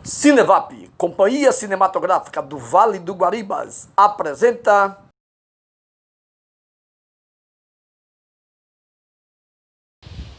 Cinevap, Companhia Cinematográfica do Vale do Guaribas, apresenta...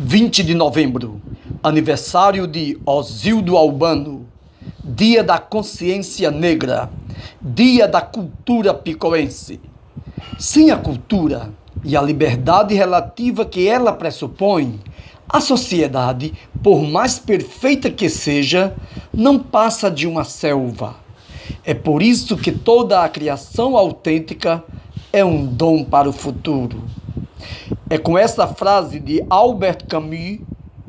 ...20 de novembro, aniversário de Osildo Albano, Dia da Consciência Negra, Dia da Cultura Picoense. Sem a cultura e a liberdade relativa que ela pressupõe, a sociedade, por mais perfeita que seja, não passa de uma selva. É por isso que toda a criação autêntica é um dom para o futuro. É com essa frase de Albert Camus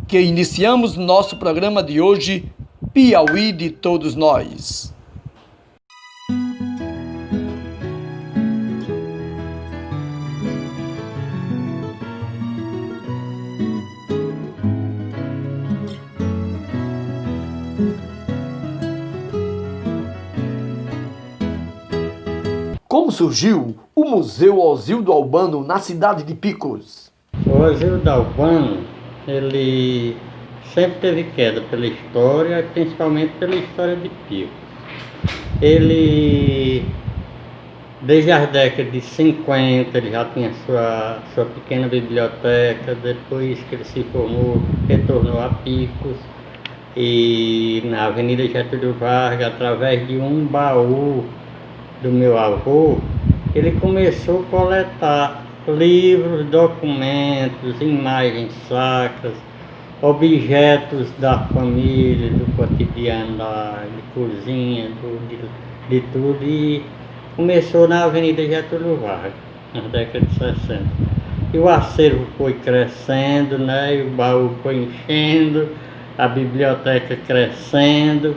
que iniciamos nosso programa de hoje, Piauí de Todos Nós. Como surgiu o Museu Osildo Albano na cidade de Picos? O Osildo Albano, ele sempre teve queda pela história, principalmente pela história de Picos. Ele, desde as décadas de 50, ele já tinha sua pequena biblioteca. Depois que ele se formou, retornou a Picos, e na Avenida Getúlio Vargas, através de um baú do meu avô, ele começou a coletar livros, documentos, imagens sacras, objetos da família, do cotidiano, de cozinha, de tudo, e começou na Avenida Getúlio Vargas, na década de 60. E o acervo foi crescendo, né? E o baú foi enchendo, a biblioteca crescendo.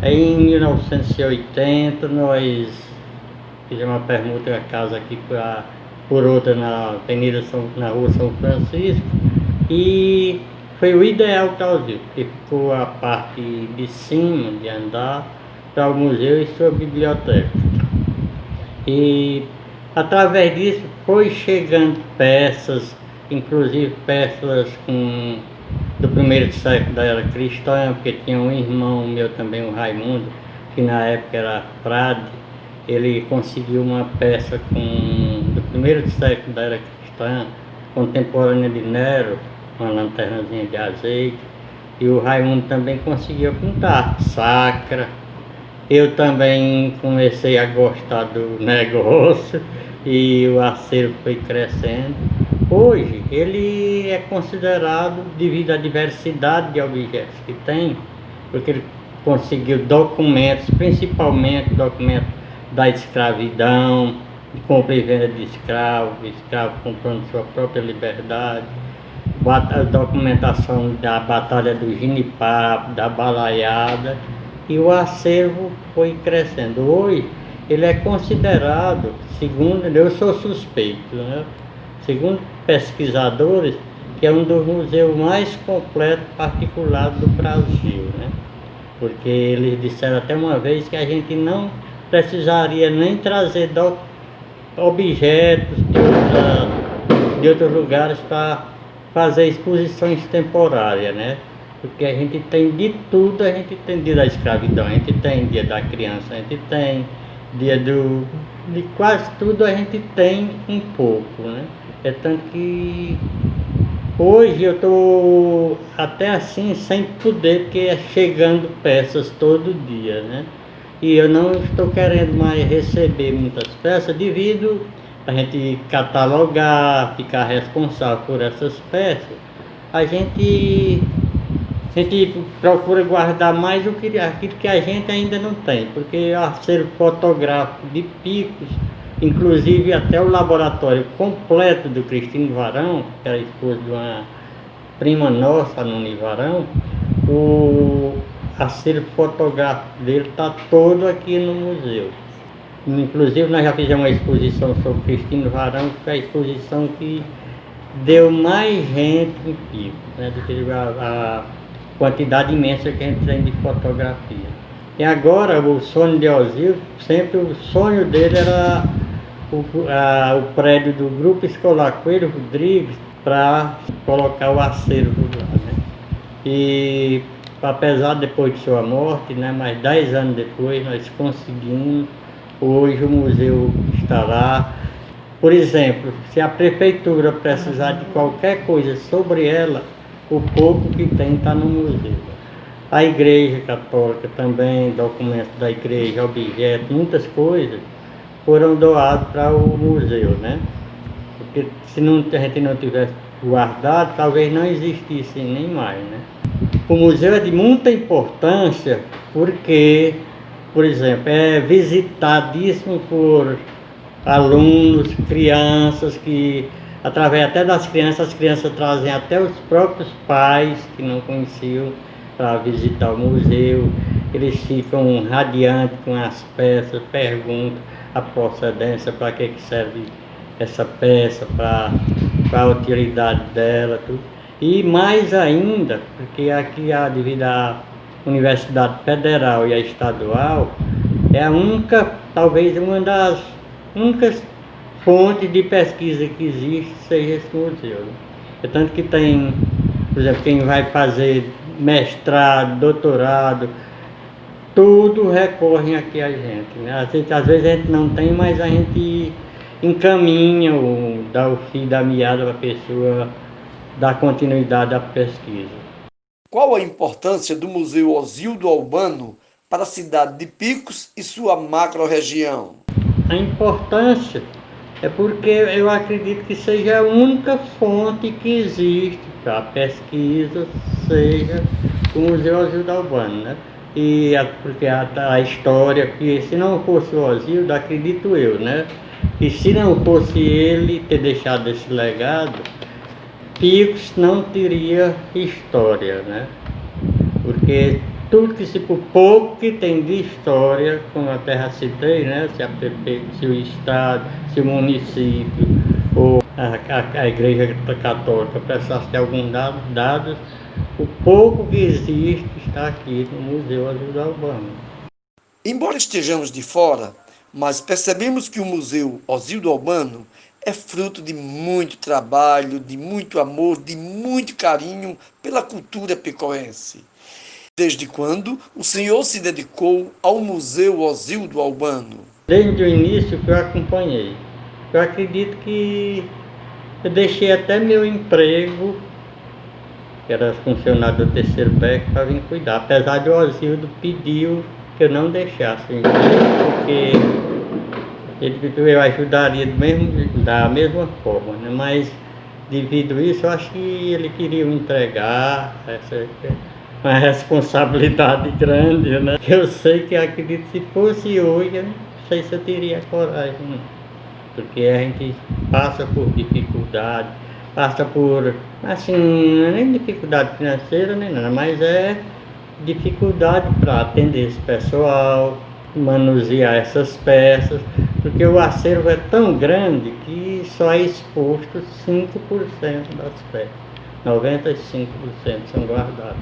Aí, em 1980, nós fizemos uma permuta da casa aqui por outra na na Rua São Francisco, e foi o ideal que eu vi, porque ficou a parte de cima, de andar, para o museu e sua biblioteca. E através disso foi chegando peças, inclusive peças do primeiro século da era cristã, porque tinha um irmão meu também, o Raimundo, que na época era frade. Ele conseguiu uma peça do primeiro século da era cristã, contemporânea de Nero, uma lanternazinha de azeite. E o Raimundo também conseguiu pintar sacra. Eu também comecei a gostar do negócio e o acervo foi crescendo. Hoje ele é considerado, devido à diversidade de objetos que tem, porque ele conseguiu documentos, principalmente documentos da escravidão, de compra e venda de escravo comprando sua própria liberdade, a documentação da Batalha do Ginipapo, da Balaiada, e o acervo foi crescendo. Hoje ele é considerado, segundo, eu sou suspeito, né? Segundo pesquisadores, que é um dos museus mais completos particular do Brasil, né? Porque eles disseram até uma vez que a gente não precisaria nem trazer objetos de outros lugares para fazer exposições temporárias, né? Porque a gente tem de tudo, a gente tem dia da escravidão, a gente tem dia da criança, a gente tem dia de quase tudo, a gente tem um pouco, né? É tanto que hoje eu estou até assim sem poder, porque é chegando peças todo dia, né? E eu não estou querendo mais receber muitas peças devido a gente catalogar, ficar responsável por essas peças. A gente procura guardar mais aquilo que a gente ainda não tem, porque o acervo fotográfico de Picos, inclusive até o laboratório completo do Cristino Varão, que era esposa de uma prima nossa, Nuni Varão, o acervo fotográfico dele está todo aqui no museu. Inclusive nós já fizemos uma exposição sobre Cristino Varão, que foi a exposição que deu mais gente em Picos, né, do que a quantidade imensa que a gente tem de fotografia. E agora o sonho de Osildo, sempre o sonho dele era o prédio do Grupo Escolar Coelho Rodrigues, para colocar o acervo lá, né? E apesar depois de sua morte, né, mais 10 anos depois, nós conseguimos. Hoje o museu está lá. Por exemplo, se a prefeitura precisar de qualquer coisa sobre ela, o pouco que tem está no museu. A Igreja Católica também, documentos da igreja, objetos, muitas coisas foram doados para o museu, né? Porque se a gente não tivesse guardado, talvez não existisse nem mais, né? O museu é de muita importância porque, por exemplo, é visitadíssimo por alunos, crianças que, através até das crianças, as crianças trazem até os próprios pais que não conheciam para visitar o museu. Eles ficam radiantes com as peças, perguntam a procedência, para que serve essa peça, para a utilidade dela, tudo. E mais ainda, porque aqui, devido à Universidade Federal e a Estadual, é a única, talvez uma das únicas fontes de pesquisa que existe seja esse museu. É tanto que tem, por exemplo, quem vai fazer mestrado, doutorado, tudo recorre aqui a gente, né? Às vezes a gente não tem, mas a gente encaminha, dá o fio da meada para a pessoa dar continuidade à pesquisa. Qual a importância do Museu Osílio Albano para a cidade de Picos e sua macro-região? A importância é porque eu acredito que seja a única fonte que existe para a pesquisa, seja o Museu Osílio Albano, né? E porque a história, que se não fosse o Osílio, acredito eu, né? E se não fosse ele ter deixado esse legado, Picos não teria história, né? Porque tudo que por pouco que tem de história, como a terra citei, né? Se o Estado, se o município ou a Igreja Católica precisasse de alguns dados, o pouco que existe está aqui no Museu Osílio Albano. Embora estejamos de fora, mas percebemos que o Museu Osílio Albano é fruto de muito trabalho, de muito amor, de muito carinho pela cultura picoense. Desde quando o senhor se dedicou ao Museu Osílio Albano? Desde o início que eu acompanhei. Eu acredito que eu deixei até meu emprego, que era funcionário do terceiro PEC, para vir cuidar. Apesar de o Osílio pediu que eu não deixasse o emprego, porque eu ajudaria da mesma forma, né? Mas devido a isso, eu acho que ele queria entregar uma responsabilidade grande, né? Eu sei que acredito que se fosse hoje, eu não sei se eu teria coragem, não. Porque a gente passa por dificuldade, passa por, assim, não é nem dificuldade financeira nem nada, mas é dificuldade para atender esse pessoal, manusear essas peças, porque o acervo é tão grande que só é exposto 5% das peças, 95% são guardadas.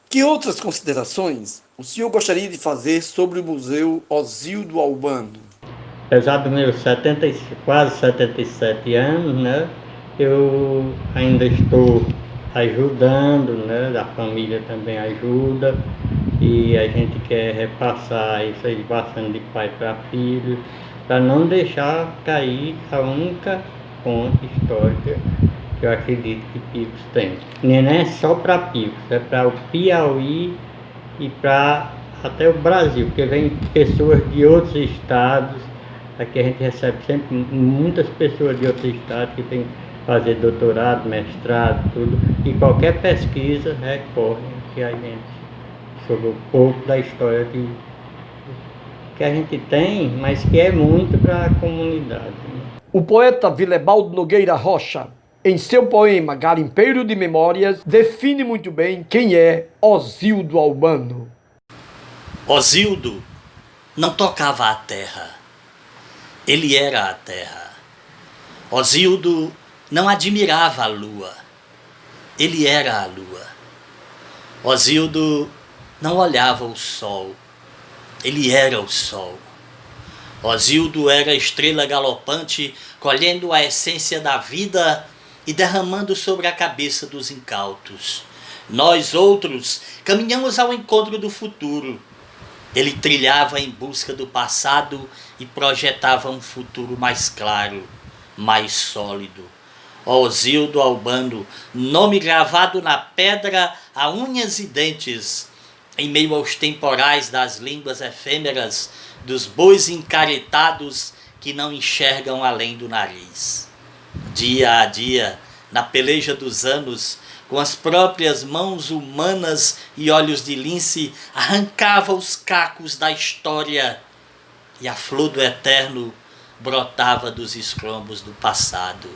Que outras considerações o senhor gostaria de fazer sobre o Museu Osílio Albano? Apesar dos meus quase 77 anos, né, eu ainda estou ajudando, né, a família também ajuda, e a gente quer repassar isso aí passando de pai para filho, para não deixar cair a única fonte histórica que eu acredito que Picos tem. Não é só para Picos, é para o Piauí e para até o Brasil, porque vem pessoas de outros estados. Aqui a gente recebe sempre muitas pessoas de outros estados que têm que fazer doutorado, mestrado, tudo, e qualquer pesquisa recorre aqui a gente sobre um pouco da história que a gente tem, mas que é muito para a comunidade, né? O poeta Vilebaldo Nogueira Rocha, em seu poema Garimpeiro de Memórias, define muito bem quem é Osílio Albano. Osílio não tocava a terra, ele era a terra. Osílio não admirava a lua, ele era a lua. Osílio não olhava o sol, ele era o sol. Osílio era a estrela galopante, colhendo a essência da vida e derramando sobre a cabeça dos incautos. Nós outros caminhamos ao encontro do futuro. Ele trilhava em busca do passado e projetava um futuro mais claro, mais sólido. Osíldo Albano, nome gravado na pedra a unhas e dentes, em meio aos temporais das línguas efêmeras, dos bois encaretados que não enxergam além do nariz. Dia a dia, na peleja dos anos, com as próprias mãos humanas e olhos de lince, arrancava os cacos da história e a flor do eterno brotava dos escombros do passado.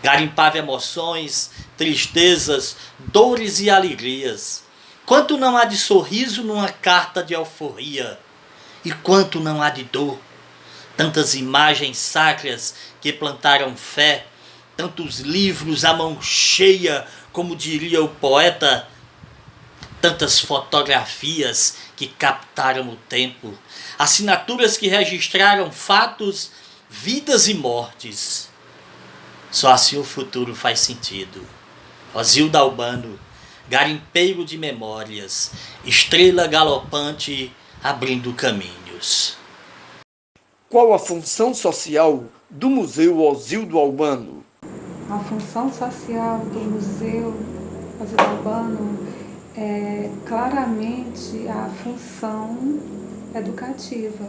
Garimpava emoções, tristezas, dores e alegrias. Quanto não há de sorriso numa carta de alforria, e quanto não há de dor. Tantas imagens sacras que plantaram fé, tantos livros à mão cheia, como diria o poeta, tantas fotografias que captaram o tempo, assinaturas que registraram fatos, vidas e mortes. Só assim o futuro faz sentido. Osíldo Albano, garimpeiro de memórias, estrela galopante abrindo caminhos. Qual a função social do Museu Osíldo Albano? A função social do Museu Osíldo Albano é claramente a função educativa,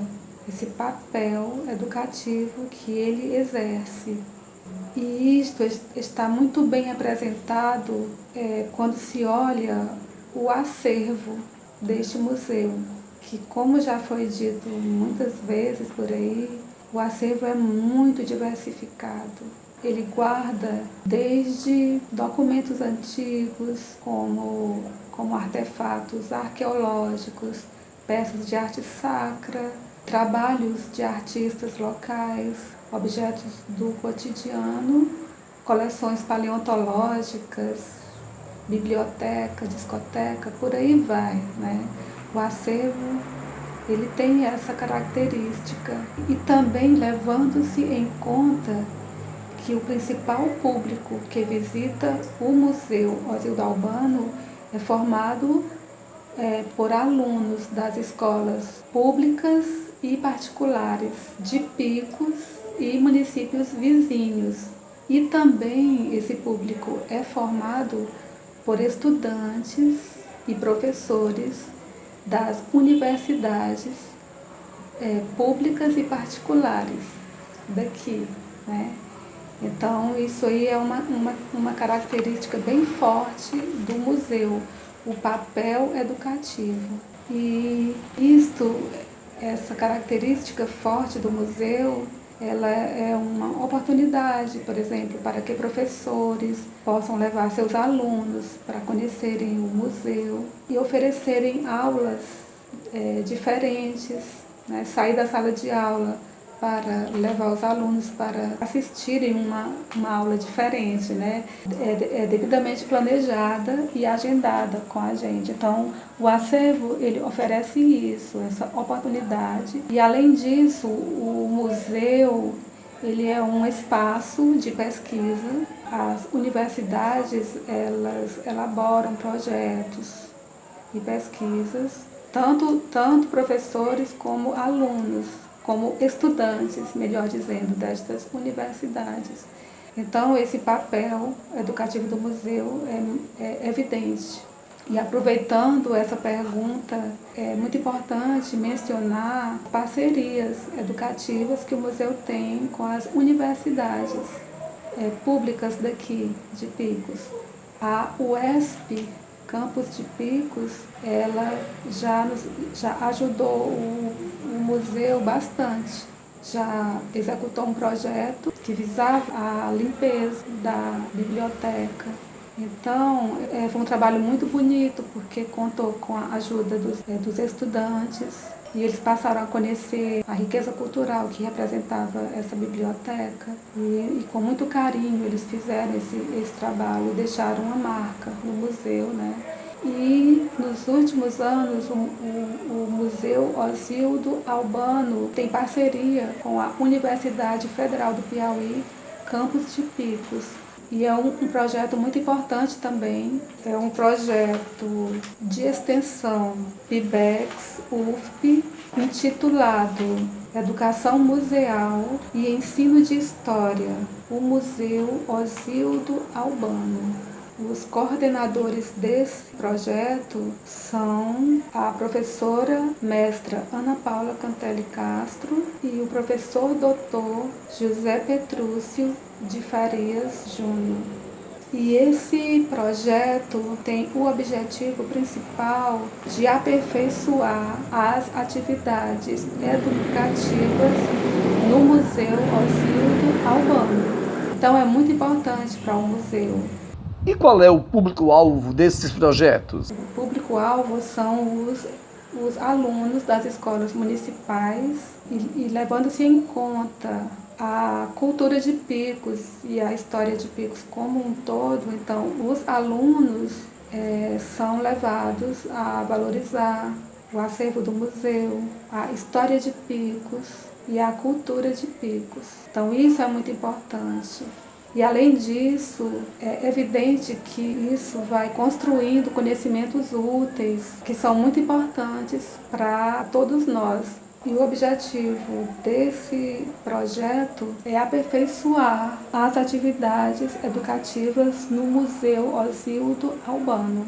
esse papel educativo que ele exerce. E isto está muito bem apresentado quando se olha o acervo deste museu, que, como já foi dito muitas vezes por aí, o acervo é muito diversificado. Ele guarda desde documentos antigos, como artefatos arqueológicos, peças de arte sacra, trabalhos de artistas locais, objetos do cotidiano, coleções paleontológicas, biblioteca, discoteca, por aí vai, né? O acervo, ele tem essa característica. E também levando-se em conta que o principal público que visita o Museu Osíldo Albano é formado por alunos das escolas públicas e particulares de Picos e municípios vizinhos. E também esse público é formado por estudantes e professores das universidades públicas e particulares daqui, né? Então, isso aí é uma característica bem forte do museu, o papel educativo. E essa característica forte do museu, ela é uma oportunidade, por exemplo, para que professores possam levar seus alunos para conhecerem o museu e oferecerem aulas diferentes, né? Sair da sala de aula para levar os alunos para assistirem uma aula diferente, né? É devidamente planejada e agendada com a gente. Então, o acervo, ele oferece isso, essa oportunidade. E, além disso, o museu, ele é um espaço de pesquisa. As universidades, elas elaboram projetos e pesquisas, tanto professores como alunos, como estudantes, melhor dizendo, destas universidades. Então, esse papel educativo do museu é evidente. E, aproveitando essa pergunta, é muito importante mencionar parcerias educativas que o museu tem com as universidades públicas daqui de Picos. A UESP, Campus de Picos, ela já ajudou o museu bastante. Já executou um projeto que visava a limpeza da biblioteca. Então, foi um trabalho muito bonito, porque contou com a ajuda dos estudantes, e eles passaram a conhecer a riqueza cultural que representava essa biblioteca. E com muito carinho eles fizeram esse trabalho e deixaram uma marca no museu, né? E nos últimos anos o Museu Osíldo Albano tem parceria com a Universidade Federal do Piauí, Campus de Picos. E é um projeto muito importante também, é um projeto de extensão PIBEX UFP, intitulado Educação Museal e Ensino de História, o Museu Osildo Albano. Os coordenadores desse projeto são a professora mestra Ana Paula Cantelli Castro e o professor doutor José Petrúcio de Farias Júnior. E esse projeto tem o objetivo principal de aperfeiçoar as atividades educativas no Museu Osildo Albano. Então é muito importante para o museu. E qual é o público-alvo desses projetos? O público-alvo são os alunos das escolas municipais e levando-se em conta a cultura de Picos e a história de Picos como um todo, então os alunos são levados a valorizar o acervo do museu, a história de Picos e a cultura de Picos. Então isso é muito importante. E além disso, é evidente que isso vai construindo conhecimentos úteis, que são muito importantes para todos nós. E o objetivo desse projeto é aperfeiçoar as atividades educativas no Museu Osildo Albano.